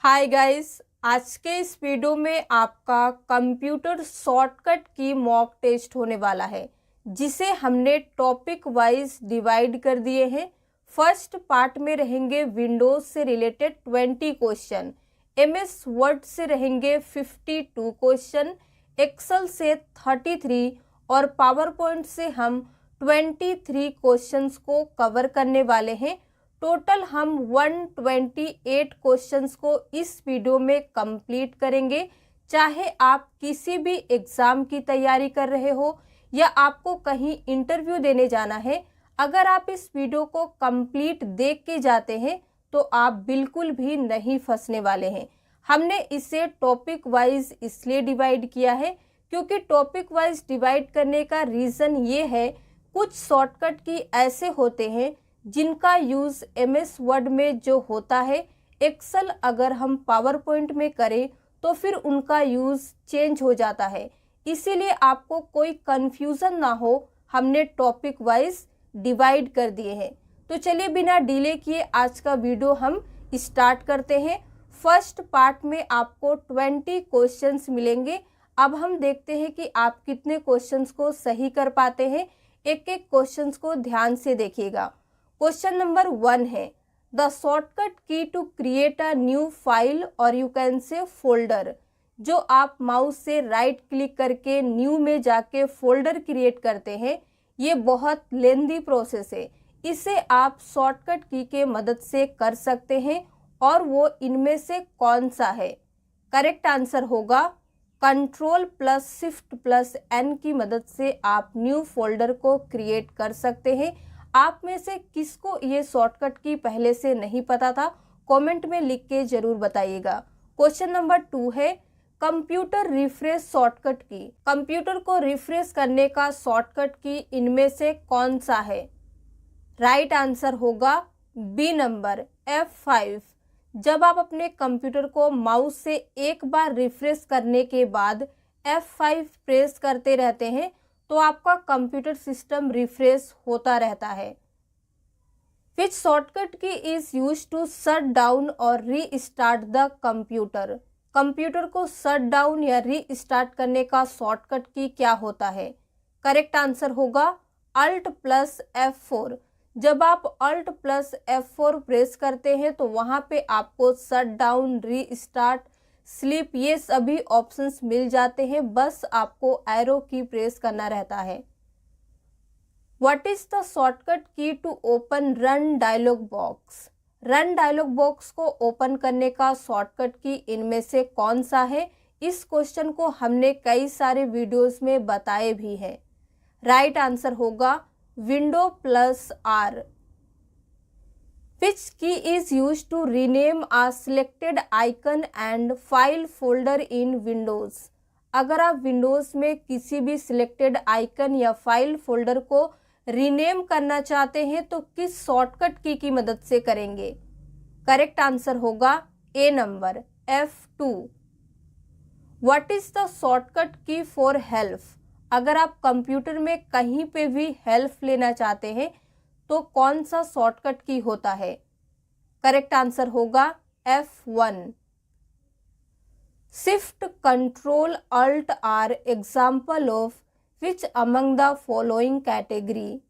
Hi guys, आज के इस वीडियो में आपका कंप्यूटर शॉर्टकट की मॉक टेस्ट होने वाला है, जिसे हमने टॉपिक वाइज डिवाइड कर दिए हैं। फर्स्ट पार्ट में रहेंगे विंडोज से रिलेटेड 20 क्वेश्चन, एमएस वर्ड से रहेंगे 52 क्वेश्चन, एक्सेल से 33 और पावर पॉइंट से हम 23 क्वेश्चंस को कवर करने वाले हैं। टोटल हम 128 क्वेश्चंस को इस वीडियो में कंप्लीट करेंगे। चाहे आप किसी भी एग्ज़ाम की तैयारी कर रहे हो या आपको कहीं इंटरव्यू देने जाना है, अगर आप इस वीडियो को कंप्लीट देख के जाते हैं तो आप बिल्कुल भी नहीं फंसने वाले हैं। हमने इसे टॉपिक वाइज इसलिए डिवाइड किया है क्योंकि टॉपिक वाइज डिवाइड करने का रीज़न ये है, कुछ शॉर्टकट की ऐसे होते हैं जिनका यूज़ एमएस वर्ड में जो होता है, एक्सेल अगर हम पावर पॉइंट में करें तो फिर उनका यूज़ चेंज हो जाता है। इसीलिए आपको कोई कन्फ्यूज़न ना हो, हमने टॉपिक वाइज डिवाइड कर दिए हैं। तो चलिए बिना डिले किए आज का वीडियो हम स्टार्ट करते हैं। फर्स्ट पार्ट में आपको 20 क्वेश्चंस मिलेंगे। अब हम देखते हैं कि आप कितने क्वेश्चंस को सही कर पाते हैं। एक एक क्वेश्चंस को ध्यान से देखिएगा। क्वेश्चन नंबर 1 है, the shortcut key to create a new file और यू कैन से फोल्डर। जो आप माउस से राइट क्लिक करके न्यू में जाके फोल्डर क्रिएट करते हैं, ये बहुत लेंदी प्रोसेस है। इसे आप शॉर्टकट की के मदद से कर सकते हैं और वो इनमें से कौन सा है? करेक्ट आंसर होगा Ctrl+Shift+N की मदद से आप न्यू फोल्डर को क्रिएट कर सकते हैं। आप में से किसको ये शॉर्टकट की पहले से नहीं पता था, कमेंट में लिख के जरूर बताइएगा। क्वेश्चन नंबर 2 है, कंप्यूटर रिफ्रेश शॉर्टकट की। कंप्यूटर को रिफ्रेश करने का शॉर्टकट की इनमें से कौन सा है? राइट आंसर होगा बी नंबर F5। जब आप अपने कंप्यूटर को माउस से एक बार रिफ्रेश करने के बाद F5 प्रेस करते रहते हैं तो आपका कंप्यूटर सिस्टम रिफ्रेश होता रहता है। Which shortcut key is use to shut down और री-स्टार्ट द कंप्यूटर। कंप्यूटर को शट डाउन या री-स्टार्ट करने का शॉर्टकट की क्या होता है? करेक्ट आंसर होगा Alt+F4। जब आप Alt+F4 प्रेस करते हैं तो वहाँ पे आपको शट डाउन, री-स्टार्ट, स्लीप ये सभी ऑप्शंस मिल जाते हैं, बस आपको एरो की प्रेस करना रहता है। What is the shortcut key to open run dialog box. Run dialog box को ओपन करने का शॉर्टकट की इनमें से कौन सा है? इस क्वेश्चन को हमने कई सारे वीडियोस में बताए भी हैं। राइट आंसर होगा Windows+R। Which key is used to rename a selected icon and file folder in Windows? अगर आप विंडोज़ में किसी भी सिलेक्टेड आइकन या फाइल फोल्डर को रीनेम करना चाहते हैं तो किस शॉर्टकट की मदद से करेंगे? करेक्ट आंसर होगा A number F2। What is the shortcut key for help. अगर आप कंप्यूटर में कहीं पे भी हेल्प लेना चाहते हैं तो कौन सा शॉर्टकट की होता है? करेक्ट आंसर होगा F1। Shift control alt R example of which among the following category.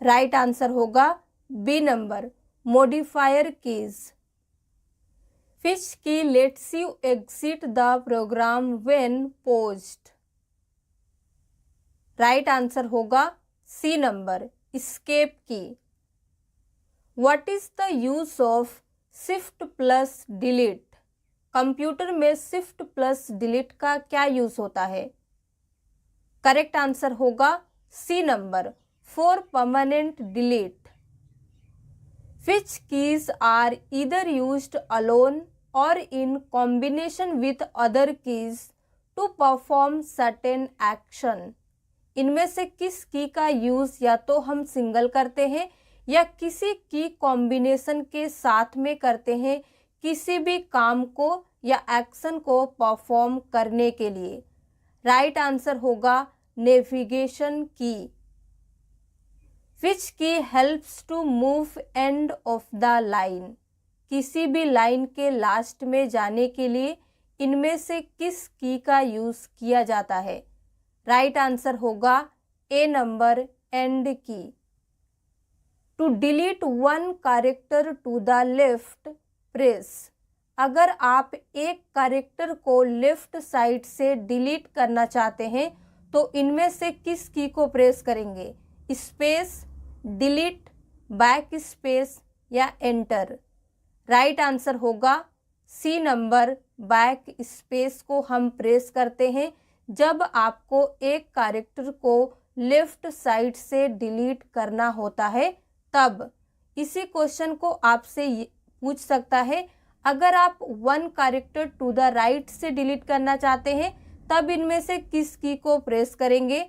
Right answer होगा B number modifier keys. Which key lets you exit the program when paused. Right answer होगा C number escape key. What is the use of Shift+Delete। Computer में Shift+Delete का क्या use होता है? Correct answer होगा C number for permanent delete. Which keys are either used alone और in combination with other keys to perform certain action. इनमें से किस की का यूज या तो हम सिंगल करते हैं या किसी की कॉम्बिनेशन के साथ में करते हैं किसी भी काम को या एक्शन को परफॉर्म करने के लिए? राइट आंसर होगा navigation key. Which key helps to move end of the line. किसी भी लाइन के लास्ट में जाने के लिए इनमें से किस की का यूज़ किया जाता है? राइट आंसर होगा A number, end key. To delete one character to the left press. अगर आप एक कैरेक्टर को लेफ्ट साइड से डिलीट करना चाहते हैं तो इनमें से किस की को प्रेस करेंगे? स्पेस, डिलीट, बैक स्पेस या एंटर? राइट आंसर होगा सी नंबर, बैक स्पेस को हम प्रेस करते हैं जब आपको एक कैरेक्टर को लेफ्ट साइड से डिलीट करना होता है तब। इसी क्वेश्चन को आपसे पूछ सकता है, अगर आप one character to the right से डिलीट करना चाहते हैं तब इनमें से किस की को प्रेस करेंगे?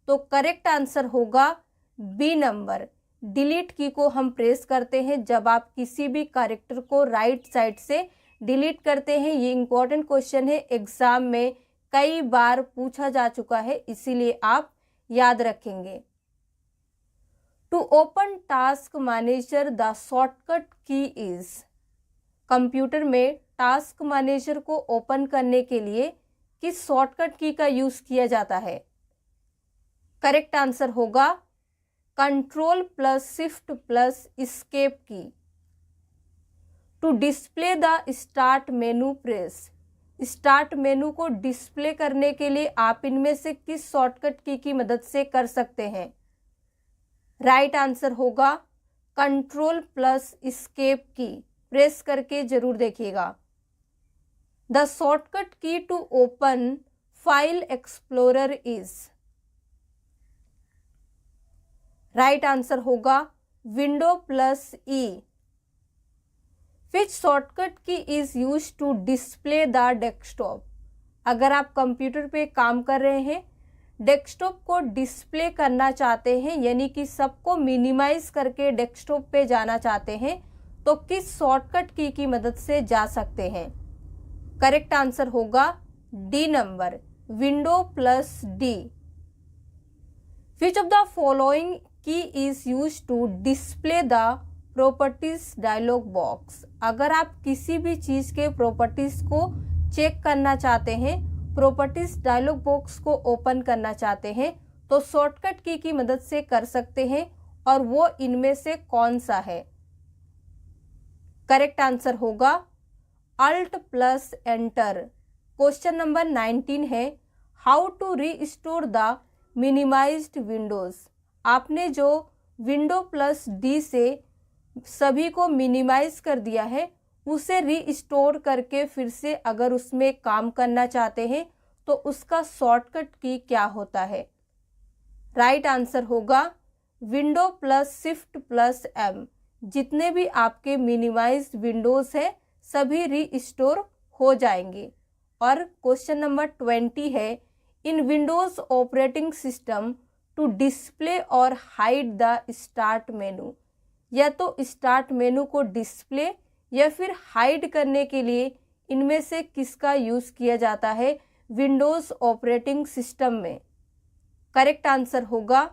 तो करेक्ट आंसर होगा बी नंबर, डिलीट की को हम प्रेस करते हैं जब आप किसी भी कैरेक्टर को राइट साइड से डिलीट करते हैं। ये इंपॉर्टेंट क्वेश्चन है, एग्जाम में कई बार पूछा जा चुका है, इसीलिए आप याद रखेंगे। To open task manager the shortcut key is. Computer में टास्क मैनेजर को ओपन करने के लिए किस शॉर्टकट की का यूज किया जाता है? करेक्ट आंसर होगा control plus shift plus escape key. To display the start menu press. Start menu को डिस्प्ले करने के लिए आप इनमें से किस शॉर्टकट की मदद से कर सकते हैं? राइट आंसर होगा control plus escape key. Press करके जरूर देखिएगा। The shortcut key to open file explorer is. Right answer होगा window plus E. Which shortcut key is use to display the desktop. अगर आप कंप्यूटर पे काम कर रहे हैं, डेस्कटॉप को डिस्प्ले करना चाहते हैं, यानी कि सबको मिनिमाइज करके डेस्कटॉप पे जाना चाहते हैं, तो किस शॉर्टकट की मदद से जा सकते हैं? करेक्ट आंसर होगा D number, window plus D. Which of the following key is use to display the properties dialog box. अगर आप किसी भी चीज के प्रॉपर्टीज को चेक करना चाहते हैं, प्रॉपर्टीज डायलॉग बॉक्स को ओपन करना चाहते हैं, तो शॉर्टकट की मदद से कर सकते हैं, और वो इनमें से कौन सा है? करेक्ट आंसर होगा alt plus enter. Question number 19 है, how to restore the minimised windows. आपने जो विंडो प्लस डी से सभी को मिनिमाइज कर दिया है, उसे रीस्टोर करके फिर से अगर उसमें काम करना चाहते हैं तो उसका शॉर्टकट की क्या होता है? राइट आंसर होगा window plus shift plus M. जितने भी आपके मिनिमाइज्ड विंडोज हैं सभी रीस्टोर हो जाएंगे। और क्वेश्चन नंबर 20 है, in Windows operating system to display और हाइड द स्टार्ट मेनू। या तो स्टार्ट मेनू को डिस्प्ले या फिर हाइड करने के लिए इनमें से किसका यूज किया जाता है विंडोज ऑपरेटिंग सिस्टम में? करेक्ट आंसर होगा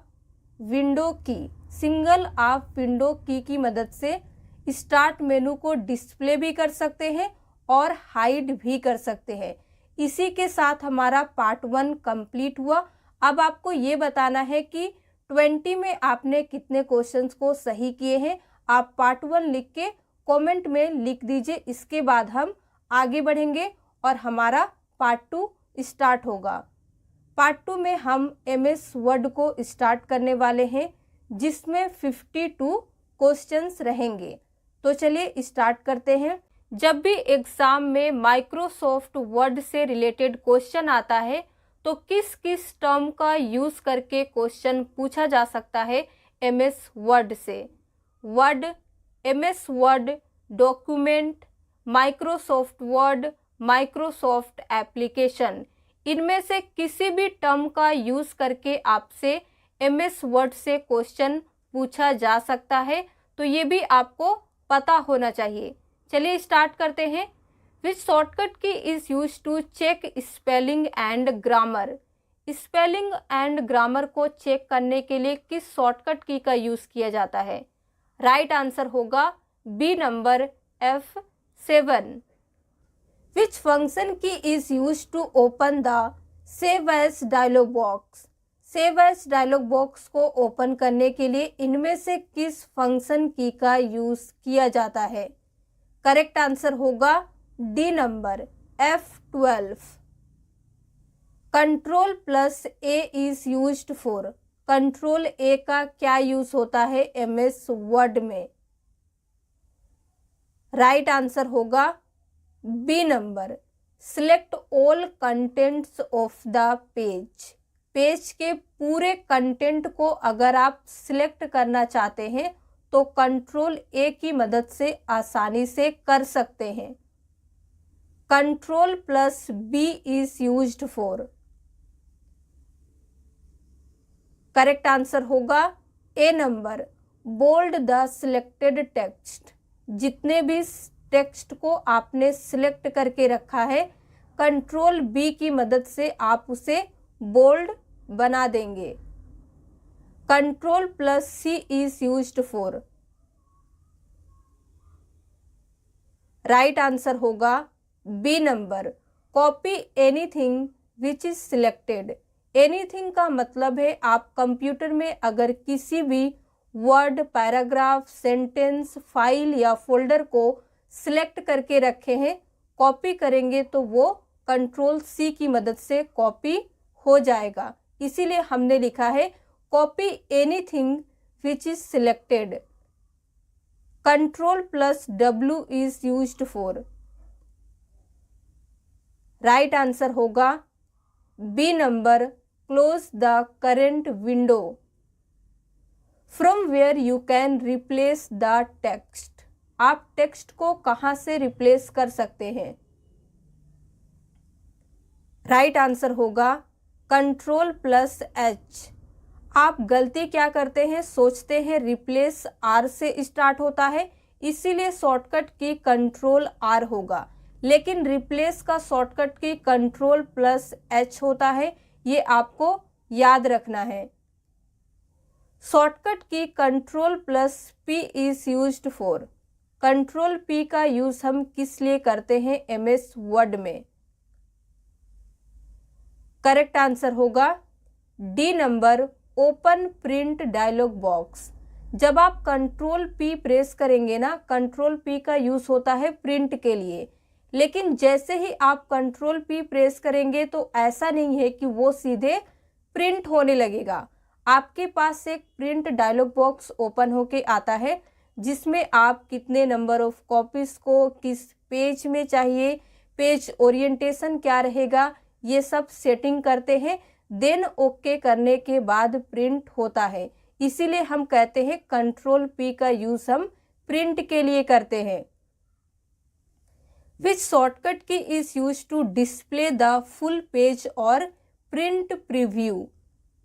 विंडो की। सिंगल आप विंडो की मदद से स्टार्ट मेनू को डिस्प्ले भी कर सकते हैं और हाइड भी कर सकते हैं। इसी के साथ हमारा पार्ट 1 कंप्लीट हुआ। अब आपको ये बताना है कि 20 में आपने कितने क्वेश्चंस को सही किए हैं। आप पार्ट 1 लिख के कमेंट में लिख दीजिए। इसके बाद हम आगे बढ़ेंगे और हमारा पार्ट 2 स्टार्ट होगा। पार्ट 2 में हम MS वर्ड को स्टार्ट करने वाले हैं, जिसमें 52 क्वेश्चंस रहेंगे। तो चलिए स्टार्ट करते हैं। जब भी एग्जाम में माइक्रोसॉफ्ट वर्ड से रिलेटेड क्वेश्चन आता है तो किस किस टर्म का यूज करके क्वेश्चन पूछा जा सकता है MS वर्ड से? Word, MS word, document, Microsoft word, Microsoft application. इनमें से किसी भी टर्म का यूज करके आपसे MS वर्ड से क्वेश्चन पूछा जा सकता है, तो ये भी आपको पता होना चाहिए। चलिए स्टार्ट करते हैं। Which shortcut key is use to check spelling and grammar. Spelling and grammar को चेक करने के लिए किस शॉर्टकट की का यूज किया जाता है? राइट आंसर होगा B number, F7. Which function key is used to open the Save As dialog box? Save As dialog box को ओपन करने के लिए इनमें से किस फंक्शन की का यूज किया जाता है? करेक्ट आंसर होगा D number F12. Control plus A is used for. Control A का क्या यूज होता है MS वर्ड में? राइट आंसर होगा B number. Select all contents of the page. Page के पूरे कंटेंट को अगर आप सिलेक्ट करना चाहते हैं तो कंट्रोल ए की मदद से आसानी से कर सकते हैं. Control plus B is used for. Correct answer होगा A number. Bold the selected text. जितने भी टेक्स्ट को आपने सिलेक्ट करके रखा है कंट्रोल बी की मदद से आप उसे बोल्ड बना देंगे. Control plus C is used for. Right answer होगा B number. Copy anything which is selected. Anything का मतलब है आप कंप्यूटर में अगर किसी भी वर्ड, पैराग्राफ, सेंटेंस, फाइल या फोल्डर को सिलेक्ट करके रखे हैं, कॉपी करेंगे तो वो कंट्रोल सी की मदद से कॉपी हो जाएगा. इसीलिए हमने लिखा है copy anything which is selected. Control plus W is used for. Right answer होगा B number. Close the current window. From where you can replace the text. आप टेक्स्ट को कहां से रिप्लेस कर सकते हैं? राइट आंसर होगा कंट्रोल प्लस एच. आप गलती क्या करते हैं, सोचते हैं रिप्लेस आर से स्टार्ट होता है इसीलिए शॉर्टकट की कंट्रोल आर होगा, लेकिन रिप्लेस का शॉर्टकट की कंट्रोल प्लस एच होता है. ये आपको याद रखना है. शॉर्टकट की control plus P is used for. Control P का यूज हम किस लिए करते हैं MS वर्ड में? करेक्ट आंसर होगा D number. Open print dialog box. जब आप कंट्रोल पी प्रेस करेंगे ना, कंट्रोल पी का यूज होता है प्रिंट के लिए, लेकिन जैसे ही आप कंट्रोल पी प्रेस करेंगे तो ऐसा नहीं है कि वो सीधे प्रिंट होने लगेगा. आपके पास एक प्रिंट डायलॉग बॉक्स ओपन होके आता है जिसमें आप कितने नंबर ऑफ कॉपीज को किस पेज में चाहिए, पेज ओरिएंटेशन क्या रहेगा, ये सब सेटिंग करते हैं. देन ओके करने के बाद प्रिंट होता है. इसीलिए हम कहते हैं कंट्रोल पी का यूज हम प्रिंट के लिए करते हैं. Which shortcut key is used to display the full page और print preview.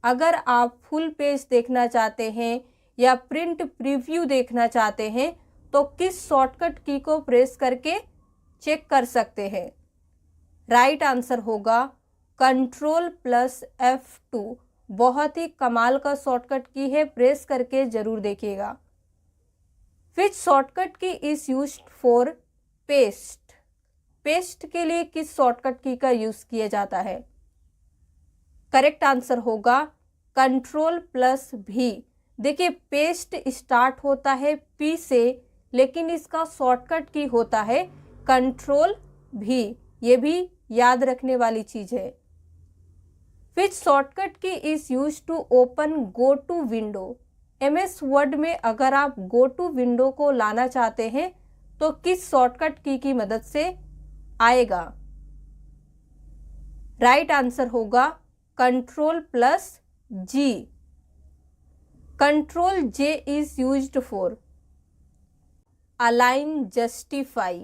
अगर आप फुल पेज देखना चाहते हैं या प्रिंट प्रीव्यू देखना चाहते हैं तो किस शॉर्टकट की को प्रेस करके चेक कर सकते हैं? राइट आंसर होगा कंट्रोल प्लस F2. बहुत ही कमाल का शॉर्टकट की है, प्रेस करके जरूर देखिएगा. Which shortcut key is used for paste. Paste के लिए किस शॉर्टकट की का यूज किया जाता है? करेक्ट आंसर होगा कंट्रोल प्लस भी. देखिए पेस्ट स्टार्ट होता है पी से, लेकिन इसका शॉर्टकट की होता है कंट्रोल भी. ये भी याद रखने वाली चीज है. Which shortcut key is use to open go to window. MS word में अगर आप गो टू विंडो को लाना चाहते हैं तो किस शॉर्टकट की मदद से आएगा? राइट आंसर होगा control plus G. Control J is used for. Align justify.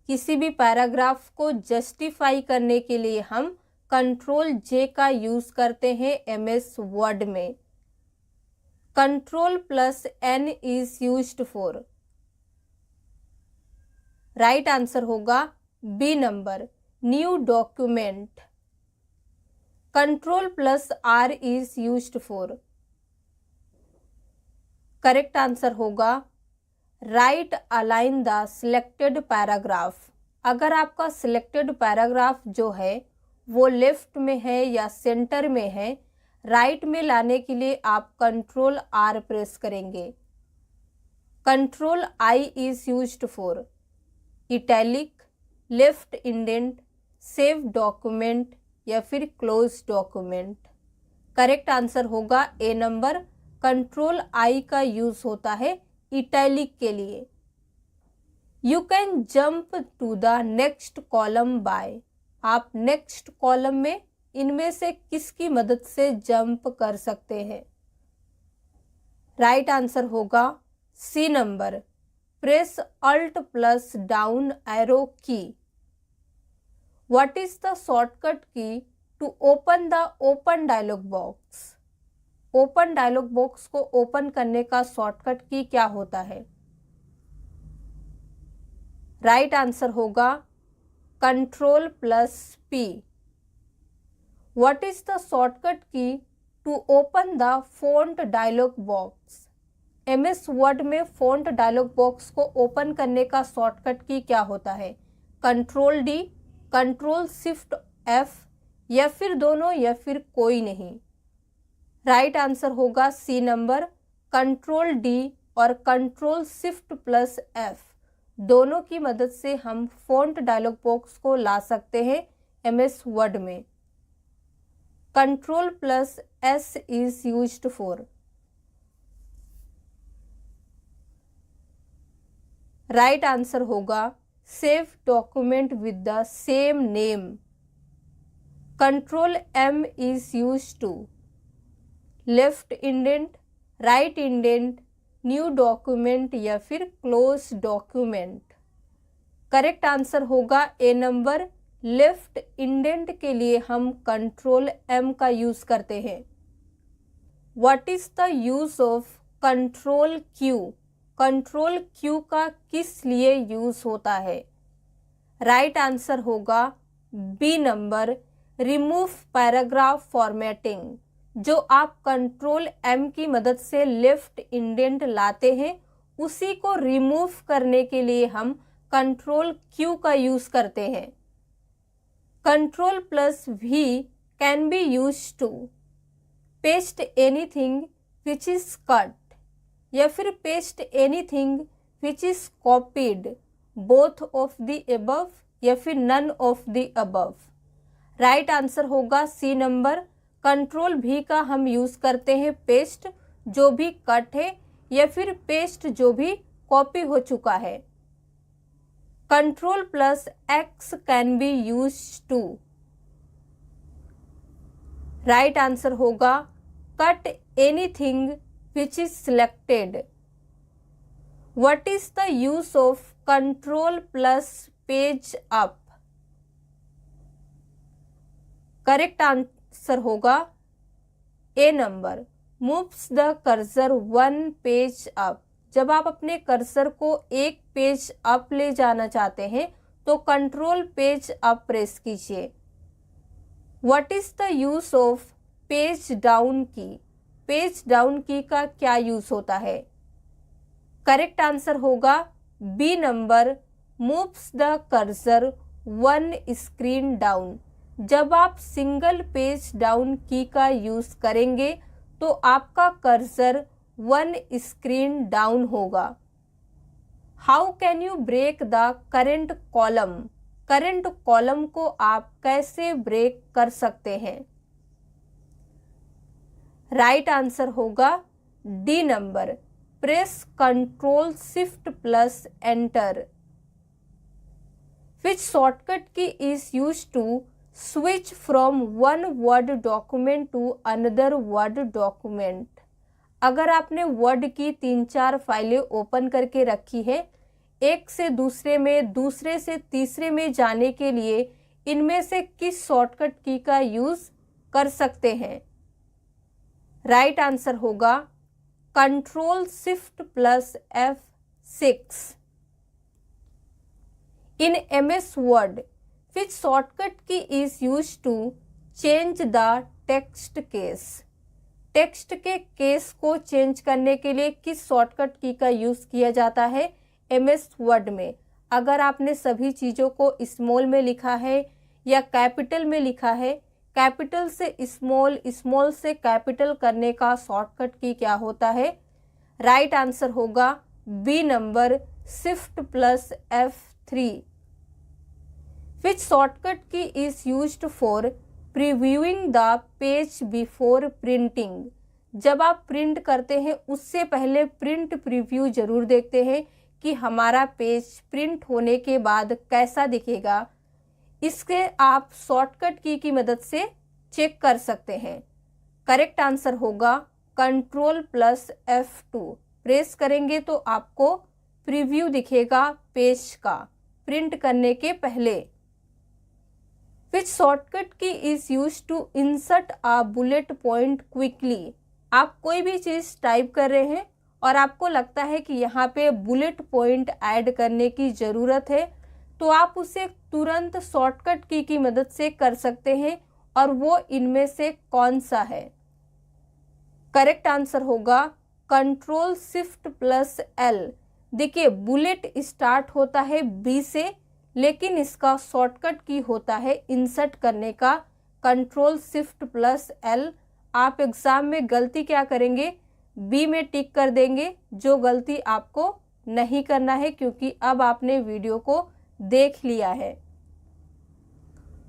किसी भी पैराग्राफ को जस्टिफाई करने के लिए हम कंट्रोल जे का यूज करते हैं MS वर्ड में. Control plus N is used for. Right answer होगा B number. New document. Control plus R is used for. Correct answer होगा right align the selected paragraph. अगर आपका सिलेक्टेड पैराग्राफ जो है वो लेफ्ट में है या सेंटर में है, राइट में लाने के लिए आप कंट्रोल आर प्रेस करेंगे। Control I is used for italic, left indent, save document या फिर क्लोज डॉक्यूमेंट। करेक्ट आंसर होगा ए नंबर। कंट्रोल आई का यूज होता है इटैलिक के लिए। You can jump to the next column by. आप नेक्स्ट कॉलम में इनमें से किसकी मदद से जंप कर सकते हैं? राइट आंसर होगा C number, press alt plus down arrow key. What is the shortcut key to open the open dialog box? Open dialog box को ओपन करने का शॉर्टकट की क्या होता है? राइट आंसर होगा control plus P. What is the shortcut key to open the font dialog box? MS Word में font dialog box को open करने का शॉर्टकट की क्या होता है? Control D, control shift F या फिर दोनों या फिर कोई नहीं। राइट आंसर होगा सी नंबर, कंट्रोल डी और कंट्रोल शिफ्ट प्लस एफ दोनों की मदद से हम फॉन्ट डायलॉग बॉक्स को ला सकते हैं एमएस वर्ड में। Control plus S is used for. Right answer होगा save document with the same name. Control M is used to left indent, right indent, new document या फिर क्लोज डॉक्यूमेंट। करेक्ट आंसर होगा A number, left indent के लिए हम control M का use करते हैं। What is the use of control Q? Control Q का किस लिए यूज होता है? राइट आंसर होगा B number, remove paragraph formatting. जो आप कंट्रोल एम की मदद से लेफ्ट इंडेंट लाते हैं उसी को रिमूव करने के लिए हम कंट्रोल क्यू का यूज करते हैं। Control plus V can be use to paste anything which is cut या फिर paste anything which is copied, both of the above या फिर none of the above. Right answer होगा सी नंबर, कंट्रोल भी का हम यूज करते हैं पेस्ट जो भी कट है या फिर पेस्ट जो भी कॉपी हो चुका है। Control plus X can be use to. Right answer होगा cut anything which is selected. What is the use of control plus page up? Correct answer होगा A number, moves the cursor one page up. जब आप अपने cursor को एक page up ले जाना चाहते हैं तो कंट्रोल पेज अप प्रेस कीजिए। What is the use of page down key? Page down key का क्या यूज होता है? करेक्ट आंसर होगा B number, moves the cursor one screen down. जब आप सिंगल पेज डाउन की का यूज करेंगे तो आपका कर्सर वन स्क्रीन डाउन होगा। How can you break the current column? Current column को आप कैसे ब्रेक कर सकते हैं? राइट आंसर होगा D number, press control shift plus enter. Which shortcut key is use to switch from one word document to another word document? अगर आपने word की 3-4 फाइलें ओपन करके रखी है, एक से दूसरे में, दूसरे से तीसरे में जाने के लिए इनमें से किस शॉर्टकट की का यूज कर सकते हैं? राइट आंसर होगा control shift plus F6। In MS word which shortcut key is used to change the text case? Text के केस को चेंज करने के लिए किस शॉर्टकट की का यूज़ किया जाता है एमएस वर्ड में। अगर आपने सभी चीज़ों को स्मॉल में लिखा है या कैपिटल में लिखा है, कैपिटल से स्मॉल, स्मॉल से कैपिटल करने का शॉर्टकट की क्या होता है? राइट आंसर होगा B number, shift plus F3। Which shortcut key is used for previewing the page before printing. जब आप प्रिंट करते हैं उससे पहले प्रिंट प्रीव्यू जरूर देखते हैं कि हमारा पेज प्रिंट होने के बाद कैसा दिखेगा। इसके आप शॉर्टकट की मदद से चेक कर सकते हैं। करेक्ट आंसर होगा कंट्रोल प्लस F2। प्रेस करेंगे तो आपको प्रीव्यू दिखेगा पेज का प्रिंट करने के पहले। Which shortcut key is use to insert a bullet point quickly. आप कोई भी चीज़ टाइप कर रहे हैं और आपको लगता है कि यहाँ पे बुलेट पॉइंट ऐड करने की ज़रूरत है, तो आप उसे तुरंत शॉर्टकट की मदद से कर सकते हैं। और वो इनमें से कौन सा है? करेक्ट आंसर होगा कंट्रोल शिफ्ट प्लस L। देखिए बुलेट स्टार्ट होता है B से, लेकिन इसका शॉर्टकट की होता है इंसर्ट करने का कंट्रोल शिफ्ट प्लस L। आप एग्ज़ाम में गलती क्या करेंगे? B में टिक कर देंगे, जो गलती आपको नहीं करना है क्योंकि अब आपने वीडियो को देख लिया है।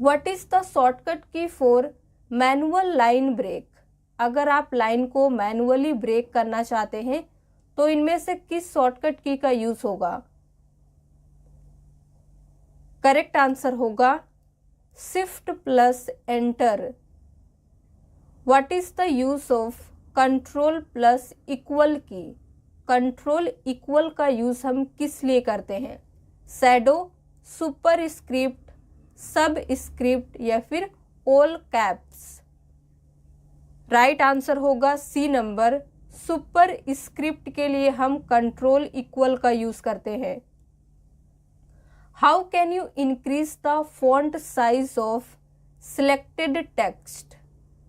What is the shortcut key for manual line break. अगर आप लाइन को मैनुअली ब्रेक करना चाहते हैं तो इनमें से किस शॉर्टकट की का यूज़ होगा? करेक्ट आंसर होगा shift plus enter. What is the use of control plus equal की। कंट्रोल इक्वल का यूज हम किस लिए करते हैं? शैडो, सुपर स्क्रिप्ट, सब स्क्रिप्ट या फिर ऑल कैप्स। राइट आंसर होगा सी नंबर, सुपर स्क्रिप्ट के लिए हम कंट्रोल इक्वल का यूज करते हैं। How can you increase the font size of selected text.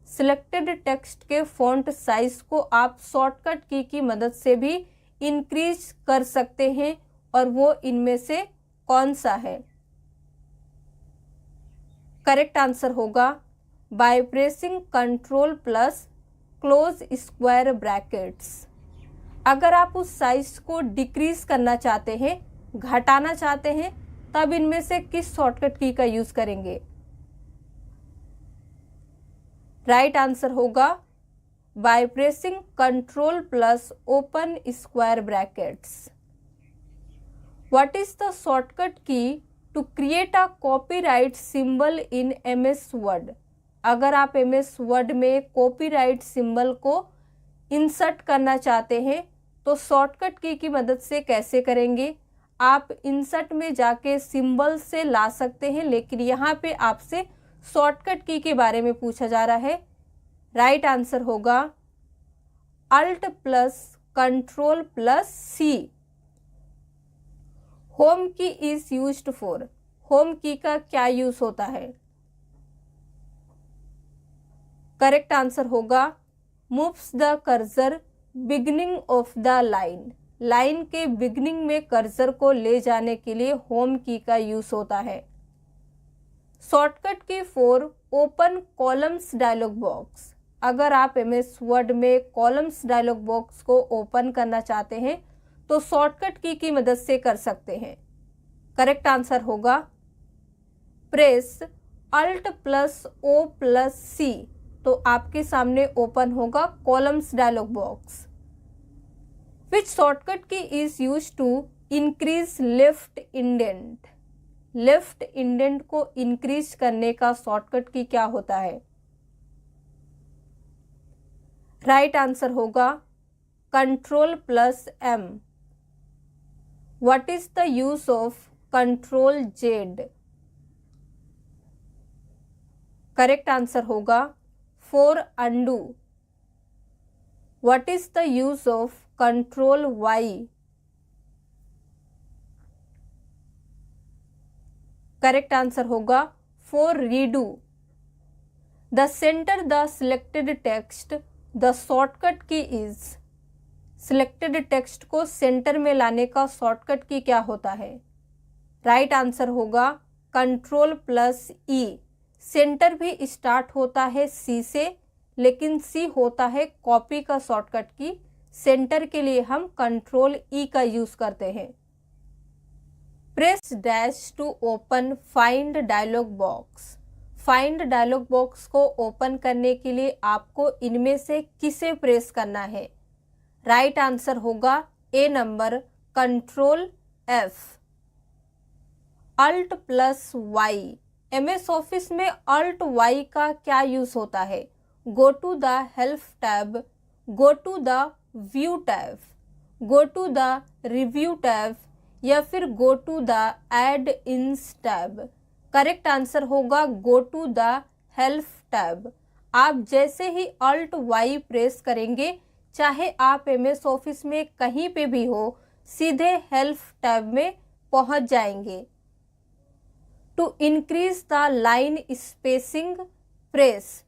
Selected text के फॉन्ट साइज को आप शॉर्टकट की मदद से भी इंक्रीज कर सकते हैं, और वो इनमें से कौन सा है? करेक्ट आंसर होगा by pressing control plus close square brackets. अगर आप उस साइज को डिक्रीज करना चाहते हैं, घटाना चाहते हैं, तब इनमें से किस शॉर्टकट की का यूज करेंगे? राइट आंसर होगा by pressing control plus open square brackets. What is the shortcut key to create a copyright symbol in MS word. अगर आप MS वर्ड में कॉपीराइट सिंबल को इंसर्ट करना चाहते हैं तो शॉर्टकट की मदद से कैसे करेंगे? आप इंसर्ट में जाके सिंबल से ला सकते हैं, लेकिन यहाँ पे आपसे शॉर्टकट की के बारे में पूछा जा रहा है। राइट आंसर होगा alt plus control plus C। Home key is used for. Home key का क्या यूज होता है? करेक्ट आंसर होगा moves the cursor beginning of the line. Line के बिगनिंग में कर्सर को ले जाने के लिए होम की का यूज होता है। Shortcut key for open columns dialog box. अगर आप MS वर्ड में कॉलम्स डायलॉग बॉक्स को ओपन करना चाहते हैं तो शॉर्टकट की मदद से कर सकते हैं। करेक्ट आंसर होगा press alt plus O plus C, तो आपके सामने ओपन होगा columns dialog box. Which shortcut key is use to increase left indent. Left indent को इंक्रीज करने का शॉर्टकट की क्या होता है? राइट आंसर होगा control plus M। What is the use of control Z। Correct answer होगा for undo. What is the use of control Y। Correct answer होगा for redo. The centre the selected text the shortcut key is, selected text को centre में लाने का shortcut key क्या होता है? Right answer होगा Ctrl+E। सेंटर भी स्टार्ट होता है सी से, लेकिन सी होता है कॉपी का शॉर्टकट की। सेंटर के लिए हम Ctrl+E का यूज करते हैं। Press dash to open find dialog box. Find dialog box को ओपन करने के लिए आपको इनमें से किसे प्रेस करना है? राइट आंसर होगा A number Ctrl+F। Alt+Y। MS office में Alt+Y का क्या यूज होता है? Go to the help tab, go to the view tab, go to the review tab या फिर go to the add ins tab. Correct answer होगा go to the help tab. आप जैसे ही Alt+Y प्रेस करेंगे, चाहे आप MS ऑफिस में कहीं पे भी हो, सीधे हेल्प टैब में पहुंच जाएंगे। To increase the line spacing press.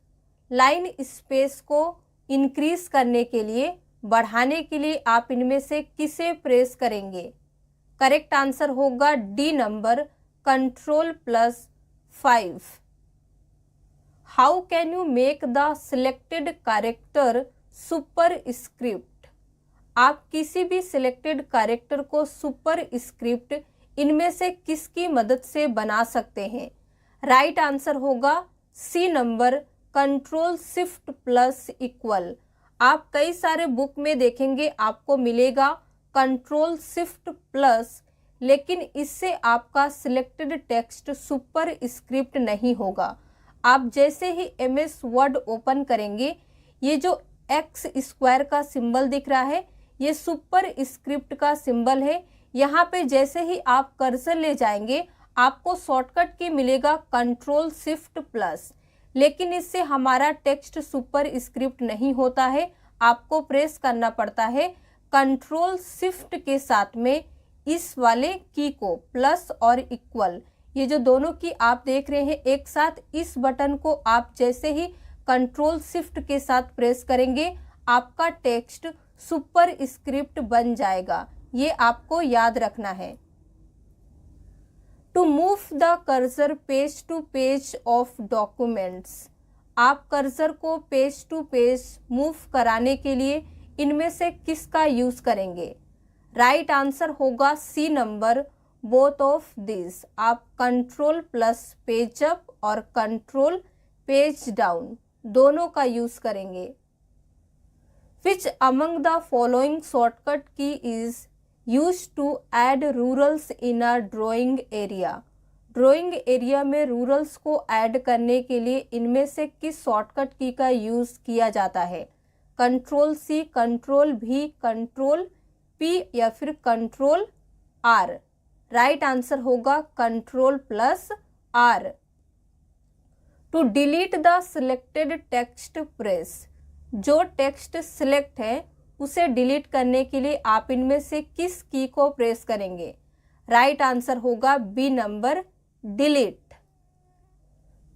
Line space को इंक्रीज करने के लिए, बढ़ाने के लिए आप इनमें से किसे प्रेस करेंगे? करेक्ट आंसर होगा D number Ctrl+5। How can you make the selected character super script. आप किसी भी सिलेक्टेड कैरेक्टर को सुपर स्क्रिप्ट इनमें से किसकी मदद से बना सकते हैं? राइट आंसर होगा सी नंबर Ctrl+Shift+। आप कई सारे बुक में देखेंगे आपको मिलेगा Ctrl+Shift+, लेकिन इससे आपका सिलेक्टेड टेक्स्ट सुपर स्क्रिप्ट नहीं होगा। आप जैसे ही MS वर्ड ओपन करेंगे, ये जो X² का सिंबल दिख रहा है, ये सुपर स्क्रिप्ट का सिंबल है। यहाँ पे जैसे ही आप कर्सर ले जाएंगे, आपको शॉर्टकट की मिलेगा Ctrl+Shift+, लेकिन इससे हमारा टेक्स्ट सुपर स्क्रिप्ट नहीं होता है। आपको प्रेस करना पड़ता है Ctrl+Shift के साथ में इस वाले की को, प्लस और इक्वल, ये जो दोनों की आप देख रहे हैं एक साथ, इस बटन को आप जैसे ही Ctrl+Shift के साथ प्रेस करेंगे, आपका टेक्स्ट सुपर स्क्रिप्ट बन जाएगा। ये आपको याद रखना है। To move the cursor page to page of documents. आप कर्सर को पेज टू पेज मूव कराने के लिए इनमें से किसका यूज करेंगे? राइट आंसर होगा C number both of this. आप Ctrl+पेज अप और Ctrl पेज डाउन दोनों का यूज करेंगे। Which among the following shortcut key is use to add rulers in a drawing area. Drawing area में rulers को add करने के लिए इनमें से किस शॉर्टकट की का यूज किया जाता है? Ctrl+C, Ctrl+V, Ctrl+P या फिर Ctrl+R। राइट आंसर होगा Ctrl+R। To delete the selected text press. जो टेक्स्ट सिलेक्ट है उसे डिलीट करने के लिए आप इनमें से किस की को प्रेस करेंगे? राइट आंसर होगा B number delete.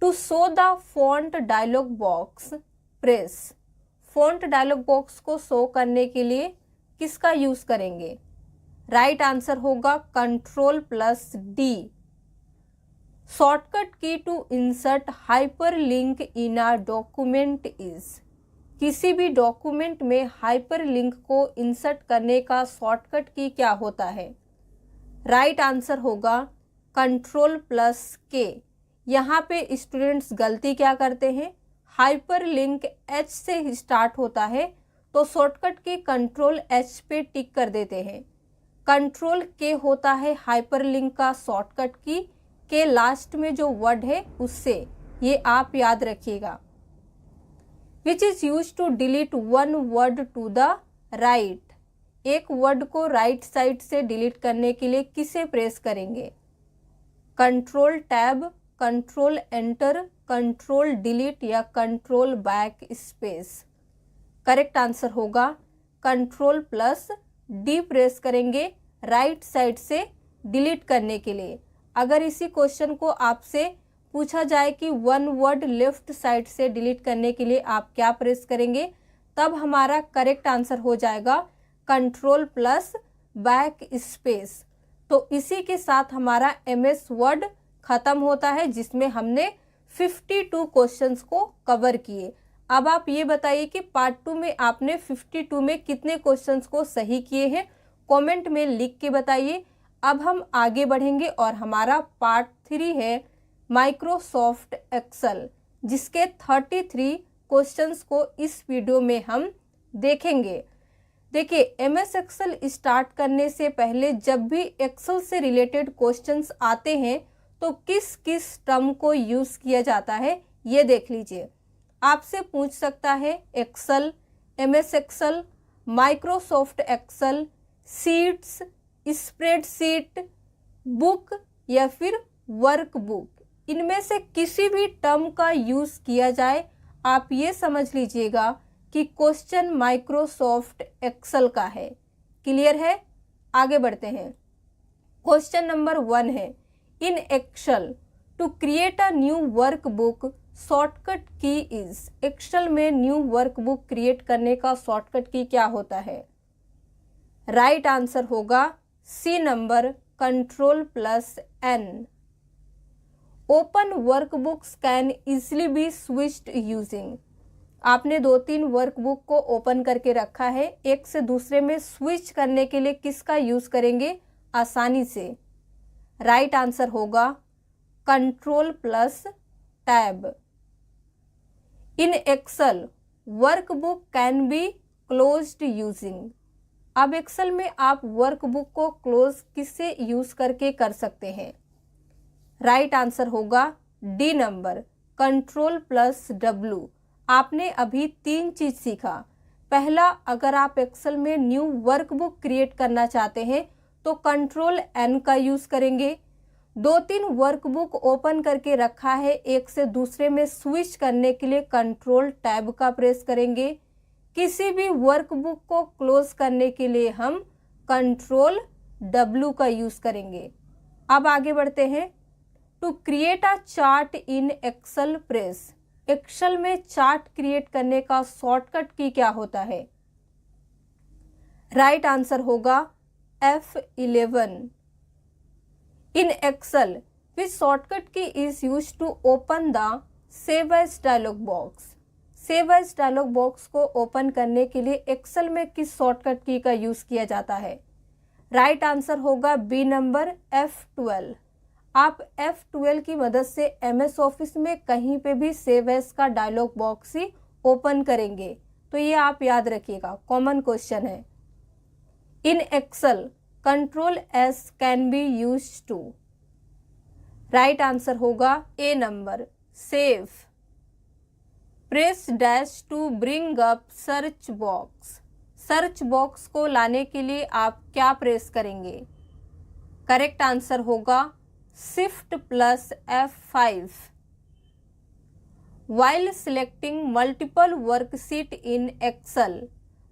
To show the font dialog box press. Font dialog box को शो करने के लिए किसका यूज करेंगे? राइट आंसर होगा Ctrl+D। Shortcut key to insert hyperlink in a document is. किसी भी डॉक्यूमेंट में हाइपरलिंक को इंसर्ट करने का शॉर्टकट की क्या होता है? राइट आंसर होगा Ctrl+K। यहाँ पे स्टूडेंट्स गलती क्या करते हैं? हाइपरलिंक H से स्टार्ट होता है तो शॉर्टकट की Ctrl+H पे टिक कर देते हैं। Ctrl+K होता है हाइपरलिंक का शॉर्टकट की, के लास्ट में जो वर्ड है उससे, ये आप याद रखिएगा। Which is use to delete one word to the right. एक वर्ड को राइट साइड से डिलीट करने के लिए किसे प्रेस करेंगे? Ctrl+Tab, Ctrl+Enter, Ctrl+Delete या Ctrl+Backspace। करेक्ट आंसर होगा Ctrl+D प्रेस करेंगे राइट साइड से डिलीट करने के लिए। अगर इसी क्वेश्चन को आपसे पूछा जाए कि वन वर्ड लेफ्ट साइड से डिलीट करने के लिए आप क्या प्रेस करेंगे, तब हमारा करेक्ट आंसर हो जाएगा कंट्रोल प्लस बैक स्पेस। तो इसी के साथ हमारा MS वर्ड खत्म होता है, जिसमें हमने 52 क्वेश्चंस को कवर किए। अब आप ये बताइए कि पार्ट 2 में आपने 52 में कितने क्वेश्चंस को सही किए हैं, कमेंट में लिख के बताइए। अब हम आगे बढ़ेंगे और हमारा पार्ट 3 है माइक्रोसॉफ्ट एक्सेल, जिसके 33 क्वेश्चंस को इस वीडियो में हम देखेंगे। देखिए, MS एक्सेल स्टार्ट करने से पहले जब भी एक्सेल से रिलेटेड क्वेश्चंस आते हैं तो किस किस टर्म को यूज़ किया जाता है ये देख लीजिए। आपसे पूछ सकता है Excel, MS Excel, Microsoft Excel, sheets, spreadsheet, book या फिर वर्कबुक, इनमें से किसी भी टर्म का यूज़ किया जाए, आप ये समझ लीजिएगा कि क्वेश्चन माइक्रोसॉफ्ट एक्सेल का है। क्लियर है? आगे बढ़ते हैं। क्वेश्चन नंबर 1 है, in Excel to create a new workbook shortcut key is. Excel में न्यू वर्कबुक क्रिएट करने का शॉर्टकट की क्या होता है? राइट आंसर होगा C number, control plus N। Open workbooks can easily be switched using. आपने 2-3 workbook को open करके रखा है, एक से दूसरे में स्विच करने के लिए किसका यूज़ करेंगे? आसानी से। राइट आंसर होगा control plus tab. In Excel workbook can be closed using. अब एक्सेल में आप वर्कबुक को क्लोज किससे यूज़ करके कर सकते हैं? राइट आंसर होगा D number, control plus W। आपने अभी 3 चीज़ सीखा। पहला, अगर आप एक्सेल में न्यू वर्कबुक क्रिएट करना चाहते हैं तो कंट्रोल N का यूज़ करेंगे। 2-3 वर्कबुक ओपन करके रखा है, एक से दूसरे में स्विच करने के लिए कंट्रोल टैब का प्रेस करेंगे। किसी भी वर्कबुक को क्लोज करने के लिए हम कंट्रोल W का यूज़ करेंगे। अब आगे बढ़ते हैं। To create a chart in Excel press. Excel में चार्ट क्रिएट करने का शॉर्टकट की क्या होता है? राइट आंसर होगा F11। In Excel which shortcut key is use to open the save as dialog box. Save as dialog box को open करने के लिए एक्सेल में किस शॉर्टकट की का यूज किया जाता है? राइट आंसर होगा बी नंबर, F12। आप F12 की मदद से MS ऑफिस में कहीं पे भी सेव एज का डायलॉग बॉक्स ही ओपन करेंगे, तो ये आप याद रखिएगा, कॉमन क्वेश्चन है। In Excel control S can be use to. Right answer होगा A number, save. Press dash to bring up search box. Search box को लाने के लिए आप क्या प्रेस करेंगे? करेक्ट आंसर होगा shift plus F5। While selecting multiple worksheet in Excel,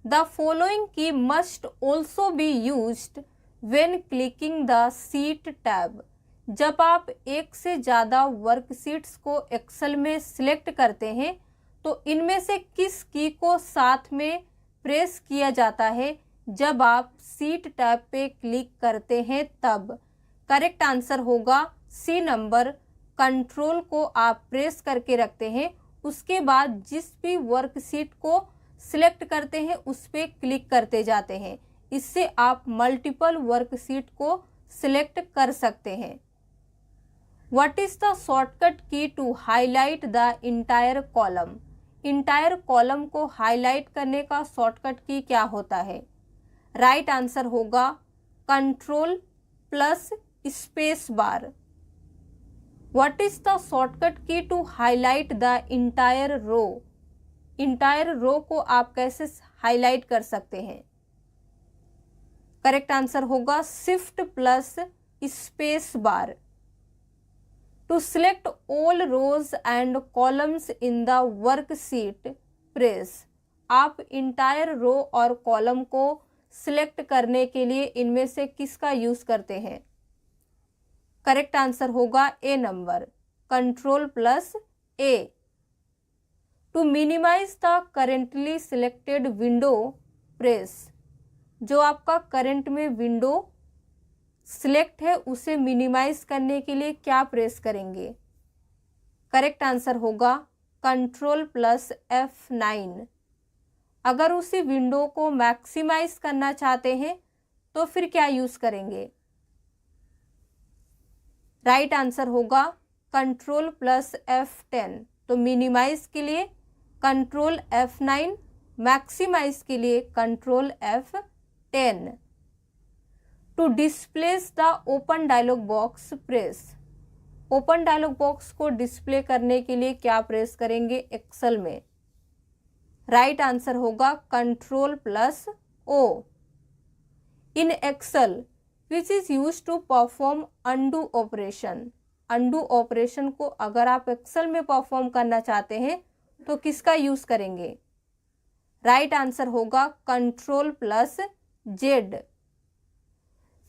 the following key must also be used when clicking the sheet tab। जब आप एक से ज़्यादा वर्कशीट्स को एक्सेल में सिलेक्ट करते हैं तो इनमें से किस की को साथ में प्रेस किया जाता है जब आप शीट टैब पे क्लिक करते हैं तब? करेक्ट आंसर होगा सी नंबर, कंट्रोल को आप प्रेस करके रखते हैं, उसके बाद जिस भी वर्कशीट को सिलेक्ट करते हैं उस पर क्लिक करते जाते हैं। इससे आप मल्टीपल वर्कशीट को सिलेक्ट कर सकते हैं। What is the shortcut key to highlight the entire column. Entire column को हाईलाइट करने का शॉर्टकट की क्या होता है? राइट आंसर होगा control plus space bar. What is the shortcut key to highlight the entire row. Entire row को आप कैसे हाईलाइट कर सकते हैं? करेक्ट आंसर होगा shift plus space bar. To select all rows and columns in the worksheet press. आप entire रो और column को सिलेक्ट करने के लिए इनमें से किसका यूज करते हैं? करेक्ट आंसर होगा A number, control plus A। To minimise the currently selected window press. जो आपका करंट में विंडो सिलेक्ट है उसे मिनिमाइज करने के लिए क्या प्रेस करेंगे? करेक्ट आंसर होगा Ctrl+F9। अगर उसी विंडो को मैक्सिमाइज करना चाहते हैं तो फिर क्या यूज करेंगे? राइट आंसर होगा Ctrl+F10। तो मिनिमाइज के लिए Ctrl+F9, मैक्सिमाइज के लिए Ctrl+F10। To displace the open dialog box press. Open dialog box को डिस्प्ले करने के लिए क्या प्रेस करेंगे एक्सेल में? राइट आंसर होगा Ctrl+O। In Excel which is use to perform undo operation. Undo operation को अगर आप एक्सेल में परफॉर्म करना चाहते हैं तो किसका यूज करेंगे? राइट आंसर होगा Ctrl+Z।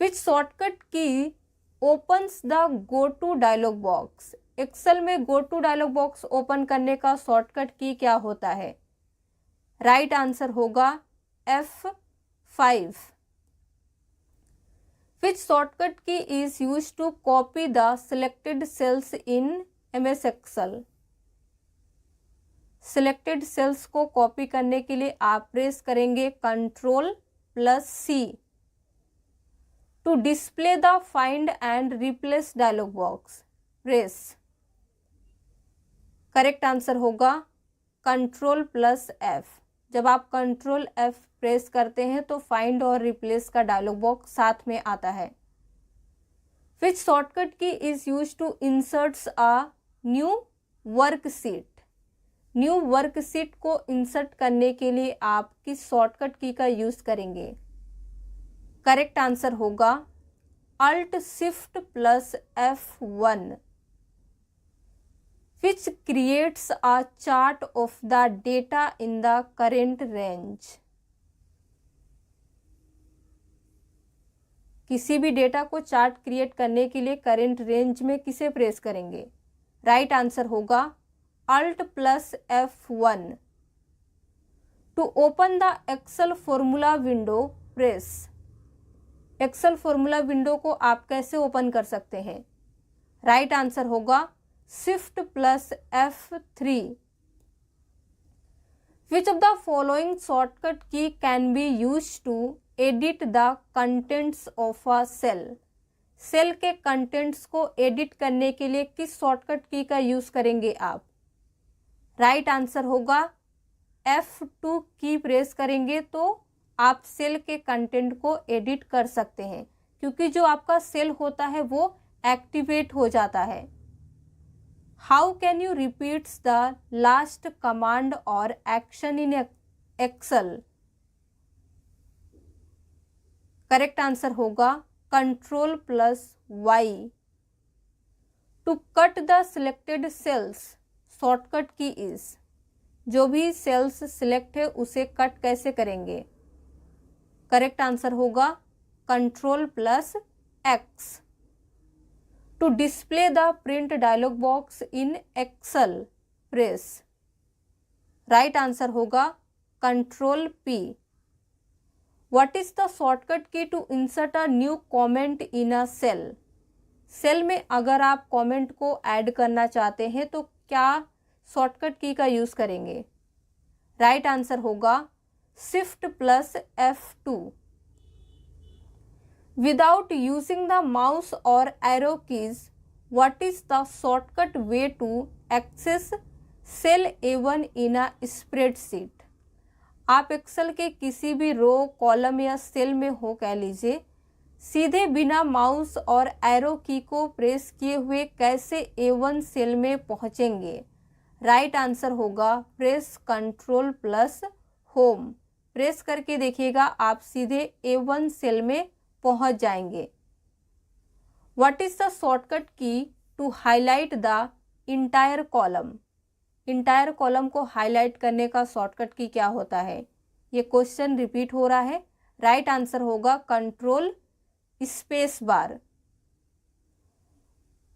Which shortcut key opens the go to dialog box. Excel में go to dialog box open करने का शॉर्टकट की क्या होता है? राइट आंसर होगा F5। Which shortcut key is use to copy the selected cells in MS Excel. Selected cells को copy करने के लिए आप प्रेस करेंगे Ctrl+C। To display the find and replace dialog box press. Correct answer होगा Ctrl+F। जब आप Ctrl+F press करते हैं तो फाइंड और रिप्लेस का डायलॉग बॉक्स साथ में आता है। Which shortcut key is use to inserts a new worksheet. New worksheet को इंसर्ट करने के लिए आप किस शॉर्टकट की का यूज करेंगे? करेक्ट आंसर होगा Alt+Shift+F1। which creates a chart of the data in the current range। किसी भी डेटा को चार्ट क्रिएट करने के लिए करेंट रेंज में किसे प्रेस करेंगे? राइट आंसर होगा Alt+F1। To open the Excel formula window press. Excel formula window को आप कैसे ओपन कर सकते हैं? राइट आंसर होगा Shift+F3। Which of the following shortcut key can be use to edit the contents of a cell. Cell के contents को edit करने के लिए किस शॉर्टकट की का यूज करेंगे आप? राइट आंसर होगा F2 की प्रेस करेंगे तो आप सेल के कंटेंट को एडिट कर सकते हैं, क्योंकि जो आपका सेल होता है वो एक्टिवेट हो जाता है। How can you repeats the last command और action in Excel? Correct answer होगा Ctrl+Y। To cut the selected cells shortcut key is. जो भी सेल्स सिलेक्ट है उसे कट कैसे करेंगे? करेक्ट आंसर होगा Ctrl+X। To display the print dialog box in Excel press. Right answer होगा Ctrl+P। What is the shortcut key to insert a new comment in a cell? Cell में अगर आप comment को add करना चाहते हैं तो क्या शॉर्टकट की का यूज करेंगे? राइट आंसर होगा Shift+F2। Without using the mouse और arrow keys, what is the shortcut way to access cell A1 in a spreadsheet? आप एक्सेल के किसी भी रो, कॉलम या सेल में हो कह लीजिए, सीधे बिना माउस और एरो की को प्रेस किए हुए कैसे A1 सेल में पहुंचेंगे? राइट आंसर होगा प्रेस Ctrl+Home। प्रेस करके देखिएगा आप सीधे A1 सेल में पहुंच जाएंगे। What is the shortcut key to highlight the entire column? Entire column को हाईलाइट करने का शॉर्टकट की क्या होता है? ये क्वेश्चन रिपीट हो रहा है। राइट आंसर होगा Ctrl+बार।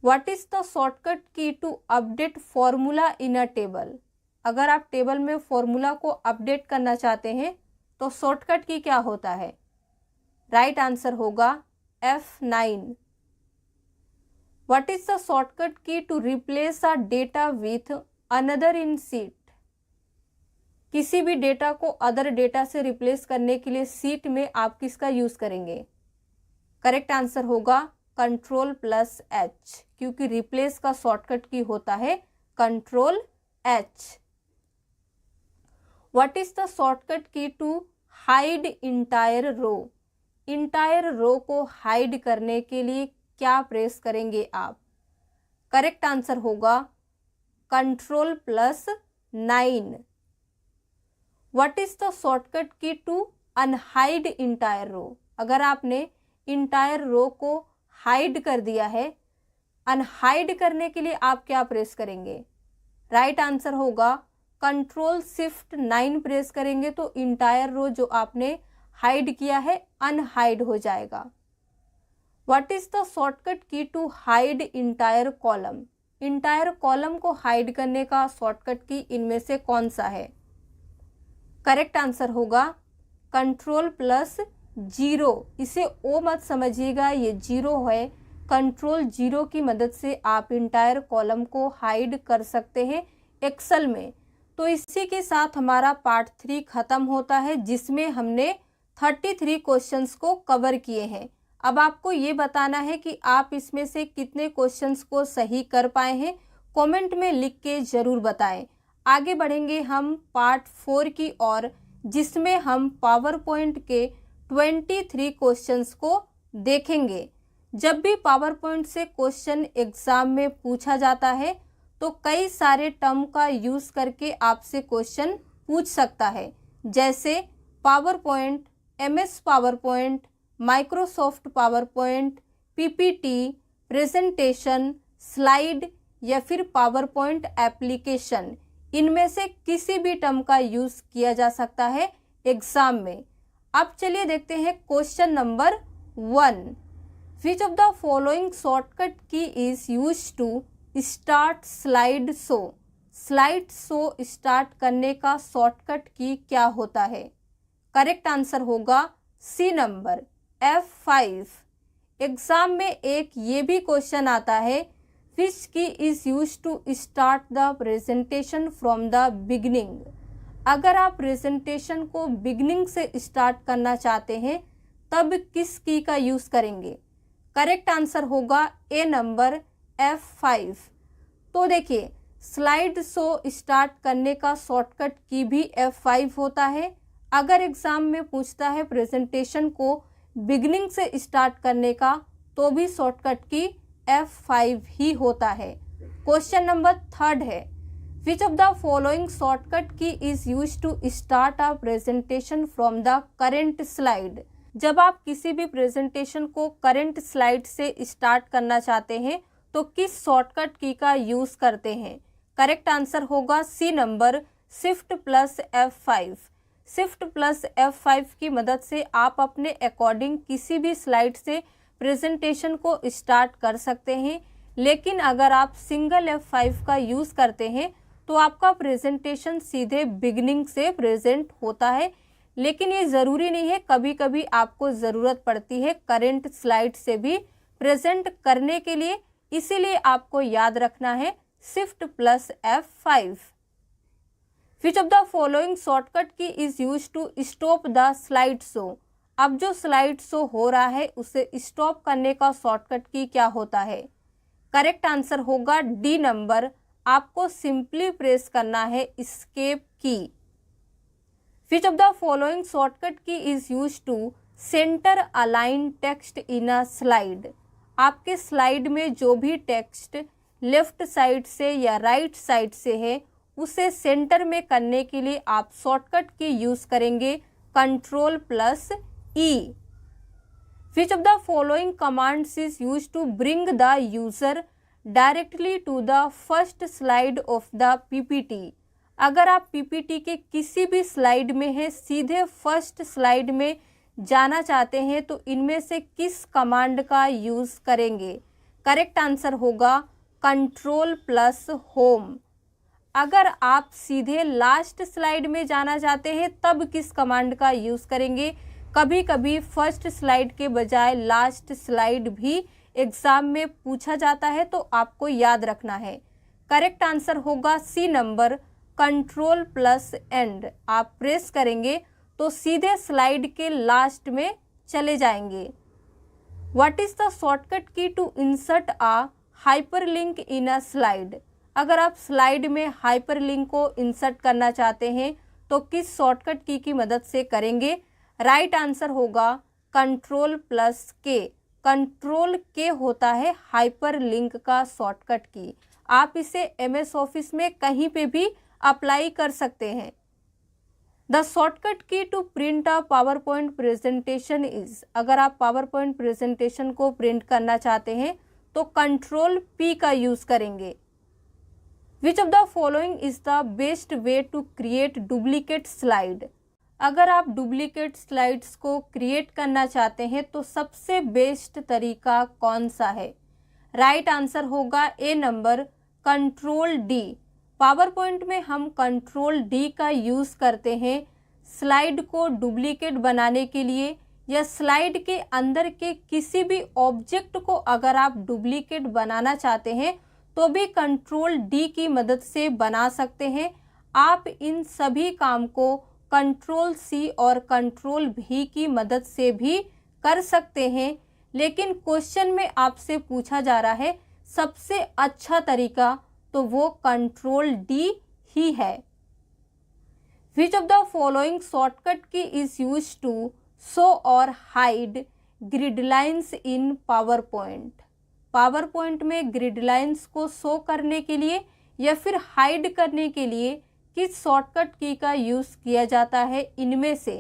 What is the shortcut key to update formula in a table? अगर आप टेबल में फॉर्मूला को अपडेट करना चाहते हैं तो शॉर्टकट की क्या होता है? राइट आंसर होगा F9। What is the shortcut key to replace a data with another in sheet? किसी भी डेटा को अदर डेटा से रिप्लेस करने के लिए सीट में आप किसका यूज करेंगे? करेक्ट आंसर होगा Ctrl+H, क्योंकि रिप्लेस का शॉर्टकट की होता है Ctrl+H। What is the shortcut key to hide entire row? Entire row को हाइड करने के लिए क्या प्रेस करेंगे आप? करेक्ट आंसर होगा Ctrl+9। What is the shortcut key to unhide entire रो? अगर आपने इंटायर रो को हाइड कर दिया है, अनहाइड करने के लिए आप क्या प्रेस करेंगे? राइट आंसर होगा Ctrl+Shift+9 प्रेस करेंगे तो इंटायर रो जो आपने हाइड किया है अनहाइड हो जाएगा। What is the shortcut key to hide entire column? Entire column को हाइड करने का शॉर्टकट की इनमें से कौन सा है? करेक्ट आंसर होगा Ctrl+0। इसे ओ मत समझिएगा, ये 0 है। Ctrl+0 की मदद से आप इंटायर कॉलम को हाइड कर सकते हैं एक्सेल में। तो इसी के साथ हमारा पार्ट 3 खत्म होता है, जिसमें हमने 33 क्वेश्चंस को कवर किए हैं। अब आपको ये बताना है कि आप इसमें से कितने क्वेश्चंस को सही कर पाए हैं। कमेंट में लिख के ज़रूर बताएं। आगे बढ़ेंगे हम पार्ट 4 की ओर, जिसमें हम पावर पॉइंट के 23 क्वेश्चंस को देखेंगे। जब भी पावर पॉइंट से क्वेश्चन एग्जाम में पूछा जाता है तो कई सारे टर्म का यूज़ करके आपसे क्वेश्चन पूछ सकता है, जैसे power point, MS power point, Microsoft power point, PPT, presentation, slide या फिर पावर पॉइंट एप्लीकेशन। इनमें से किसी भी टर्म का यूज़ किया जा सकता है एग्जाम में। अब चलिए देखते हैं question number 1। Which of the following shortcut key is use to start slide show? Slide show start करने का शॉर्टकट की क्या होता है? करेक्ट आंसर होगा सी नंबर F5। एग्जाम में एक ये भी क्वेश्चन आता है, which key is use to start the presentation from the beginning? अगर आप प्रेजेंटेशन को बिगिनिंग से स्टार्ट करना चाहते हैं तब किस की का यूज करेंगे? करेक्ट आंसर होगा ए नंबर F5। तो देखिए, स्लाइड शो स्टार्ट करने का शॉर्टकट की भी F5 होता है। अगर एग्जाम में पूछता है प्रेजेंटेशन को बिगिनिंग से स्टार्ट करने का, तो भी शॉर्टकट की F5 ही होता है। क्वेश्चन नंबर 3 है, which of the following shortcut key is use to start a presentation from the current slide? जब आप किसी भी प्रेजेंटेशन को करंट स्लाइड से स्टार्ट करना चाहते हैं तो किस शॉर्टकट की का यूज करते हैं? करेक्ट आंसर होगा सी नंबर Shift+F5। Shift+F5 की मदद से आप अपने अकॉर्डिंग किसी भी स्लाइड से प्रेजेंटेशन को स्टार्ट कर सकते हैं। लेकिन अगर आप सिंगल F5 का यूज करते हैं तो आपका प्रेजेंटेशन सीधे बिगिनिंग से प्रेजेंट होता है। लेकिन ये ज़रूरी नहीं है, कभी कभी आपको ज़रूरत पड़ती है करंट स्लाइड से भी प्रेजेंट करने के लिए, इसीलिए आपको याद रखना है Shift+F5। Which of the following shortcut key is use to stop the slide show? अब जो स्लाइड शो हो रहा है उसे स्टॉप करने का शॉर्टकट की क्या होता है? करेक्ट आंसर होगा डी नंबर, आपको सिंपली प्रेस करना है escape key. Which of the following shortcut key is use to centre align text in a slide? आपके स्लाइड में जो भी टेक्स्ट लेफ्ट साइड से या राइट साइड से है उसे सेंटर में करने के लिए आप शॉर्टकट की यूज करेंगे Ctrl+E। Which of the following commands is use to bring the user directly to the first slide of the PPT? अगर आप PPT के किसी भी स्लाइड में हैं, सीधे फर्स्ट स्लाइड में जाना चाहते हैं तो इनमें से किस कमांड का यूज़ करेंगे? करेक्ट आंसर होगा Ctrl+Home। अगर आप सीधे लास्ट स्लाइड में जाना चाहते हैं तब किस कमांड का यूज़ करेंगे। कभी कभी फर्स्ट स्लाइड के बजाय लास्ट स्लाइड भी एग्ज़ाम में पूछा जाता है, तो आपको याद रखना है। करेक्ट आंसर होगा C number, control plus end. आप प्रेस करेंगे तो सीधे स्लाइड के लास्ट में चले जाएंगे। What is the shortcut key to insert a hyperlink in a slide. अगर आप स्लाइड में हाइपरलिंक को इंसर्ट करना चाहते हैं तो किस शॉर्टकट की मदद से करेंगे। राइट आंसर होगा कंट्रोल प्लस के। कंट्रोल के होता है हाइपरलिंक का शॉर्टकट की। आप इसे MS ऑफिस में कहीं पे भी अप्लाई कर सकते हैं। The shortcut key to print a PowerPoint presentation is. अगर आप पावर पॉइंट प्रेजेंटेशन को प्रिंट करना चाहते हैं तो कंट्रोल P का यूज़ करेंगे। Which of the following is the best way to create duplicate slide. अगर आप डुप्लीकेट स्लाइड्स को क्रिएट करना चाहते हैं तो सबसे बेस्ट तरीका कौन सा है। राइट आंसर होगा A number, control D। PowerPoint में हम कंट्रोल D का यूज़ करते हैं स्लाइड को डुप्लीकेट बनाने के लिए, या स्लाइड के अंदर के किसी भी ऑब्जेक्ट को अगर आप डुप्लीकेट बनाना चाहते हैं तो भी कंट्रोल D की मदद से बना सकते हैं। आप इन सभी काम को कंट्रोल C और कंट्रोल V की मदद से भी कर सकते हैं, लेकिन क्वेश्चन में आपसे पूछा जा रहा है सबसे अच्छा तरीका, तो वो कंट्रोल D ही है। Which of the following shortcut key is use to show और hide grid lines in power point. Power point में ग्रिड लाइन्स को शो करने के लिए या फिर हाइड करने के लिए किस शॉर्टकट की का यूज़ किया जाता है इनमें से।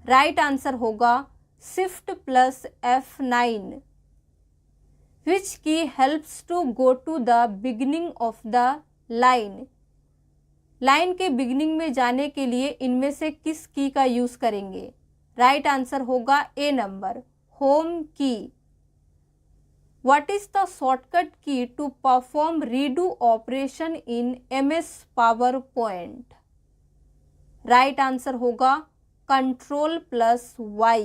राइट आंसर होगा shift plus F9। Which key helps to go to the beginning of the line. Line के बिगिनिंग में जाने के लिए इनमें से किस की का यूज़ करेंगे। राइट आंसर होगा ए नंबर, होम की। What is the shortcut key to perform redo operation in MS PowerPoint? Right answer होगा control plus Y।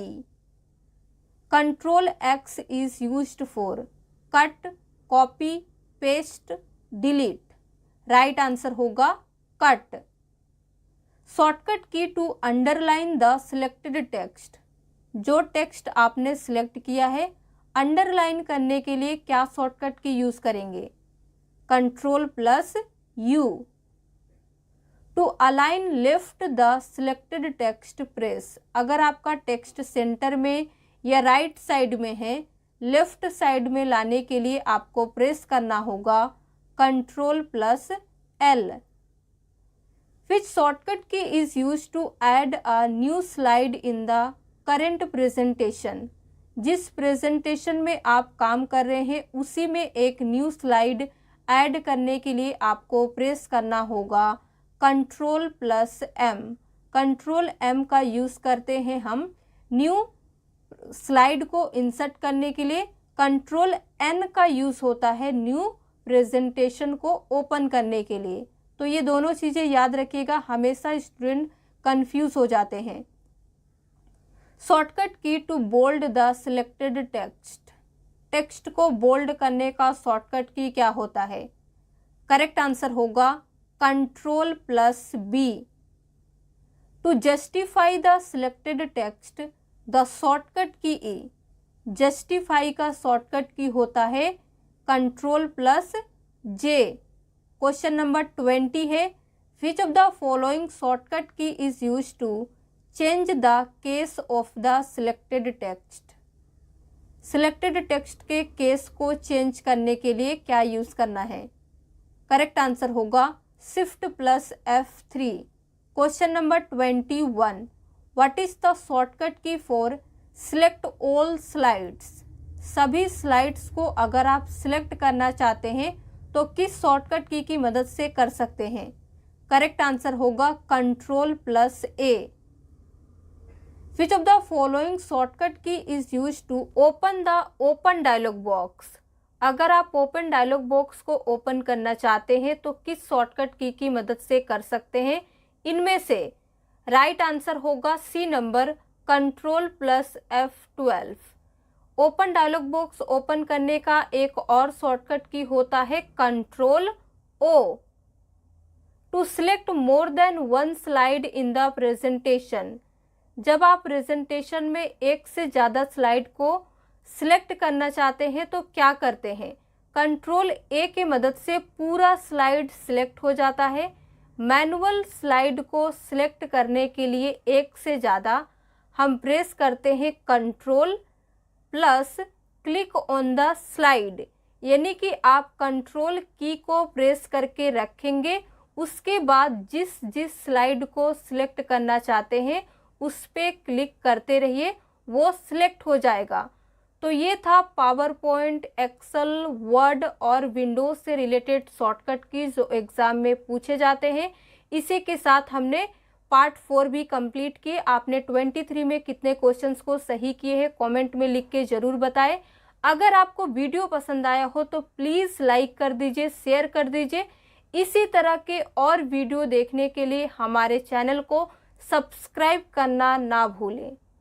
Control X is used for cut, copy, paste, delete. Right answer होगा cut. Shortcut key to underline the selected text. जो text आपने select किया है underline करने के लिए क्या शॉर्टकट की यूज़ करेंगे। Control plus U। To align left the selected text press. अगर आपका टेक्स्ट सेंटर में या राइट साइड में है, लेफ्ट साइड में लाने के लिए आपको प्रेस करना होगा control plus L। Which shortcut key is use to add a new slide in the current presentation. जिस प्रेजेंटेशन में आप काम कर रहे हैं उसी में एक न्यू स्लाइड ऐड करने के लिए आपको प्रेस करना होगा control plus M। Control M का यूज़ करते हैं हम न्यू स्लाइड को इंसर्ट करने के लिए। कंट्रोल N का यूज़ होता है न्यू प्रेजेंटेशन को ओपन करने के लिए। तो ये दोनों चीज़ें याद रखिएगा, हमेशा स्टूडेंट कंफ्यूज हो जाते हैं। Shortcut key to bold the selected text. Text को बोल्ड करने का शॉर्टकट की क्या होता है। करेक्ट आंसर होगा control plus B। To justify the selected text the shortcut key E। Justify का शॉर्टकट की होता है control plus J। Question number 20 है, which of the following shortcut key is use to change the case of the selected text. Selected text के case को change करने के लिए क्या यूज़ करना है। करेक्ट आंसर होगा shift plus F3। Question number 21, what is the shortcut key for select all slides. सभी स्लाइड्स को अगर आप सिलेक्ट करना चाहते हैं तो किस शॉर्टकट की मदद से कर सकते हैं। करेक्ट आंसर होगा control plus A। Which of the following shortcut key is use to open the open dialog box. अगर आप ओपन डायलॉग बॉक्स को ओपन करना चाहते हैं तो किस शॉर्टकट की मदद से कर सकते हैं? इनमें से राइट आंसर होगा C number, Ctrl+F12। Open dialog box open करने का एक और शॉर्टकट की होता है Ctrl+O। To select more than one slide in the presentation, जब आप प्रेजेंटेशन में एक से ज़्यादा स्लाइड को सिलेक्ट करना चाहते हैं तो क्या करते हैं? Ctrl+A की मदद से पूरा स्लाइड सिलेक्ट हो जाता है। मैनुअल स्लाइड को सिलेक्ट करने के लिए एक से ज़्यादा हम प्रेस करते हैं Ctrl+ click on the slide, यानी कि आप कंट्रोल की को प्रेस करके रखेंगे, उसके बाद जिस जिस स्लाइड को सिलेक्ट करना चाहते हैं उस पर क्लिक करते रहिए, वो सिलेक्ट हो जाएगा। तो ये था पावर पॉइंट, एक्सेल, वर्ड और विंडोज से रिलेटेड शॉर्टकट की जो एग्ज़ाम में पूछे जाते हैं। इसी के साथ हमने पार्ट 4 भी कंप्लीट किए। आपने 23 में कितने क्वेश्चंस को सही किए हैं कमेंट में लिख के ज़रूर बताएं। अगर आपको वीडियो पसंद आया हो तो प्लीज़ लाइक कर दीजिए, शेयर कर दीजिए। इसी तरह के और वीडियो देखने के लिए हमारे चैनल को सब्सक्राइब करना ना भूलें।